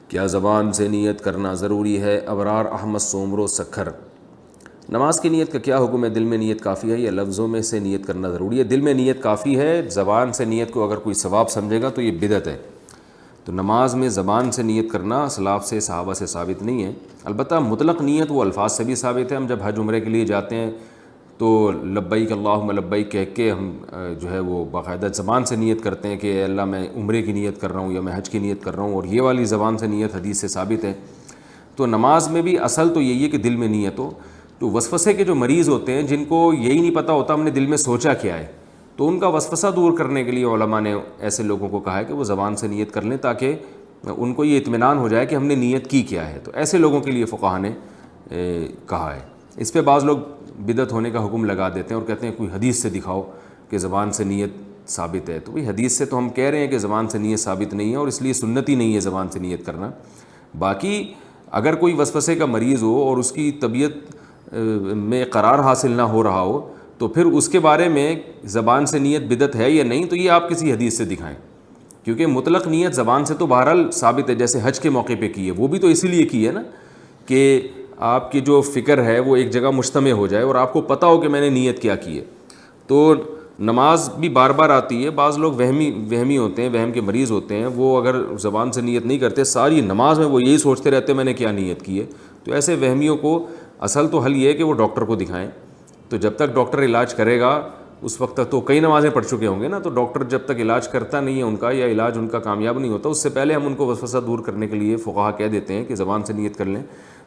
کیا زبان سے نیت کرنا ضروری ہے؟ ابرار احمد سومرو سکھر۔ نماز کی نیت کا کیا حکم ہے؟ دل میں نیت کافی ہے یا لفظوں میں سے نیت کرنا ضروری ہے؟ دل میں نیت کافی ہے، زبان سے نیت کو اگر کوئی ثواب سمجھے گا تو یہ بدعت ہے۔ تو نماز میں زبان سے نیت کرنا اسلاف سے صحابہ سے ثابت نہیں ہے۔ البتہ مطلق نیت وہ الفاظ سے بھی ثابت ہے۔ ہم جب حج عمرے کے لیے جاتے ہیں تو لبیک اللہم لبیک کہہ کے ہم جو ہے وہ باقاعدہ زبان سے نیت کرتے ہیں کہ اے اللہ میں عمرے کی نیت کر رہا ہوں یا میں حج کی نیت کر رہا ہوں، اور یہ والی زبان سے نیت حدیث سے ثابت ہے۔ تو نماز میں بھی اصل تو یہی ہے کہ دل میں نیت ہو۔ تو وسوسے کے جو مریض ہوتے ہیں جن کو یہی نہیں پتہ ہوتا ہم نے دل میں سوچا کیا ہے، تو ان کا وسوسہ دور کرنے کے لیے علماء نے ایسے لوگوں کو کہا ہے کہ وہ زبان سے نیت کر لیں تاکہ ان کو یہ اطمینان ہو جائے کہ ہم نے نیت کی کیا ہے۔ تو ایسے لوگوں کے لیے فقہاء نے کہا ہے۔ اس پہ بعض لوگ بدعت ہونے کا حکم لگا دیتے ہیں اور کہتے ہیں کوئی حدیث سے دکھاؤ کہ زبان سے نیت ثابت ہے۔ تو بھئی حدیث سے تو ہم کہہ رہے ہیں کہ زبان سے نیت ثابت نہیں ہے، اور اس لیے سنت ہی نہیں ہے زبان سے نیت کرنا۔ باقی اگر کوئی وسوسے کا مریض ہو اور اس کی طبیعت میں قرار حاصل نہ ہو رہا ہو تو پھر اس کے بارے میں زبان سے نیت بدعت ہے یا نہیں، تو یہ آپ کسی حدیث سے دکھائیں، کیونکہ مطلق نیت زبان سے تو بہرحال ثابت ہے۔ جیسے حج کے موقع پہ کی ہے، وہ بھی تو اسی لیے کی ہے نا کہ آپ کی جو فکر ہے وہ ایک جگہ مجتمع ہو جائے اور آپ کو پتہ ہو کہ میں نے نیت کیا کی ہے۔ تو نماز بھی بار بار آتی ہے۔ بعض لوگ وہمی ہوتے ہیں، وہم کے مریض ہوتے ہیں، وہ اگر زبان سے نیت نہیں کرتے، ساری نماز میں وہ یہی سوچتے رہتے ہیں میں نے کیا نیت کی ہے۔ تو ایسے وہمیوں کو اصل تو حل یہ ہے کہ وہ ڈاکٹر کو دکھائیں۔ تو جب تک ڈاکٹر علاج کرے گا اس وقت تک تو کئی نمازیں پڑھ چکے ہوں گے نا، تو ڈاکٹر جب تک علاج کرتا نہیں ہے ان کا، یا علاج ان کا کامیاب نہیں ہوتا، اس سے پہلے ہم ان کو وسوسہ دور کرنے کے لیے فقہا کہہ دیتے ہیں کہ زبان سے نیت کر لیں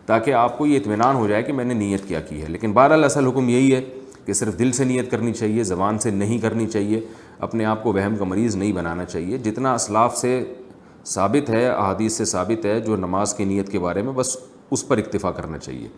تاکہ آپ کو یہ اطمینان ہو جائے کہ میں نے نیت کیا کی ہے۔ لیکن بہرحال اصل حکم یہی ہے کہ صرف دل سے نیت کرنی چاہیے، زبان سے نہیں کرنی چاہیے۔ اپنے آپ کو وہم کا مریض نہیں بنانا چاہیے۔ جتنا اسلاف سے ثابت ہے، احادیث سے ثابت ہے جو نماز کی نیت کے بارے میں، بس اس پر اکتفا کرنا چاہیے۔